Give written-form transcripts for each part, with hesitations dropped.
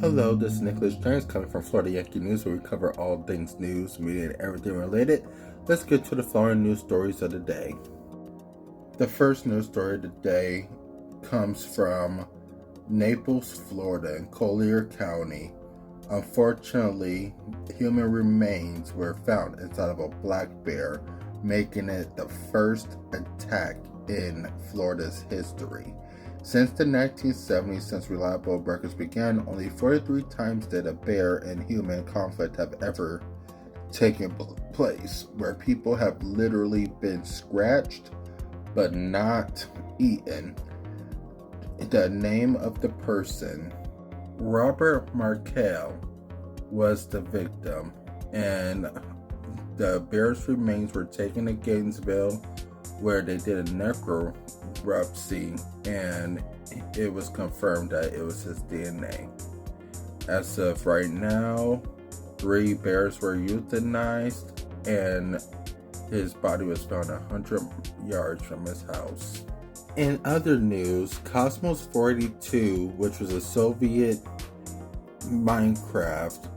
Hello, this is Nicholas Jones coming from Florida Yankee News, where we cover all things news, media, and everything related. Let's get to the following news stories of the day. The first news story of the day comes from Naples, Florida, in Collier County. Unfortunately, human remains were found inside of a black bear, making it the first attack in Florida's history. Since the 1970s, since reliable records began, only 43 times did a bear and human conflict have ever taken place, where people have literally been scratched but not eaten. The name of the person, Robert Markel, was the victim, and the bear's remains were taken to Gainesville, where they did a necropsy, and it was confirmed that it was his DNA. As of right now, 3 bears were euthanized, and his body was found 100 yards from his house. In other news, Cosmos 42, which was a Soviet Minecraft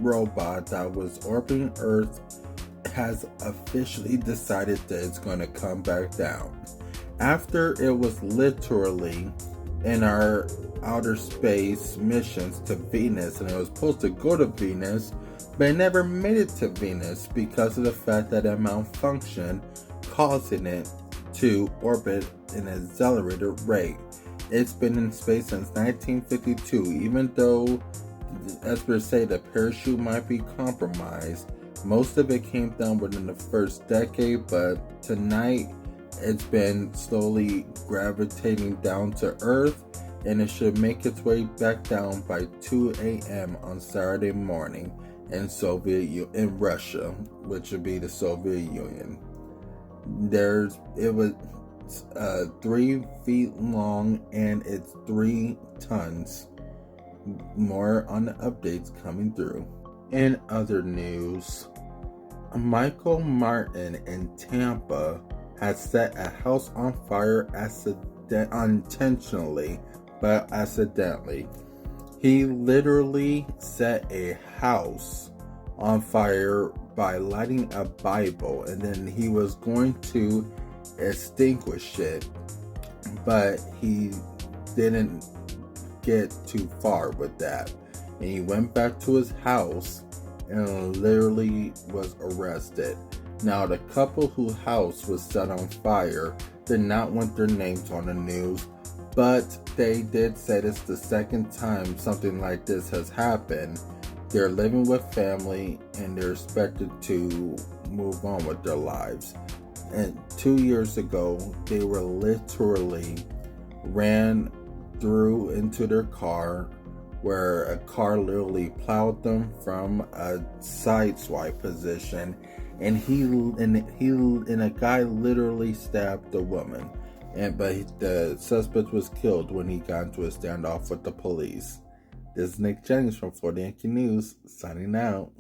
robot that was orbiting Earth, has officially decided that it's going to come back down. After it was literally in our outer space missions to Venus, and it was supposed to go to Venus, but it never made it to Venus because of the fact that it malfunctioned, causing it to orbit in an accelerated rate. It's been in space since 1952, even though experts say the parachute might be compromised. Most of it came down within the first decade, but tonight it's been slowly gravitating down to Earth, and it should make its way back down by 2 a.m. on Saturday morning in Russia, which would be the Soviet Union. It was 3 feet long, and it's 3 tons. More on the updates coming through. In other news, Michael Martin in Tampa has set a house on fire unintentionally, but accidentally. He literally set a house on fire by lighting a Bible, and then he was going to extinguish it, but he didn't get too far with that, and he went back to his house and literally was arrested. Now, the couple whose house was set on fire did not want their names on the news, but they did say it's the second time something like this has happened. They're living with family, and they're expected to move on with their lives. And 2 years ago, they were literally ran through into their car, where a car literally plowed them from a side swipe position, and a guy literally stabbed the woman, but the suspect was killed when he got into a standoff with the police. This is Nick Jennings from Florida Yankee News, signing out.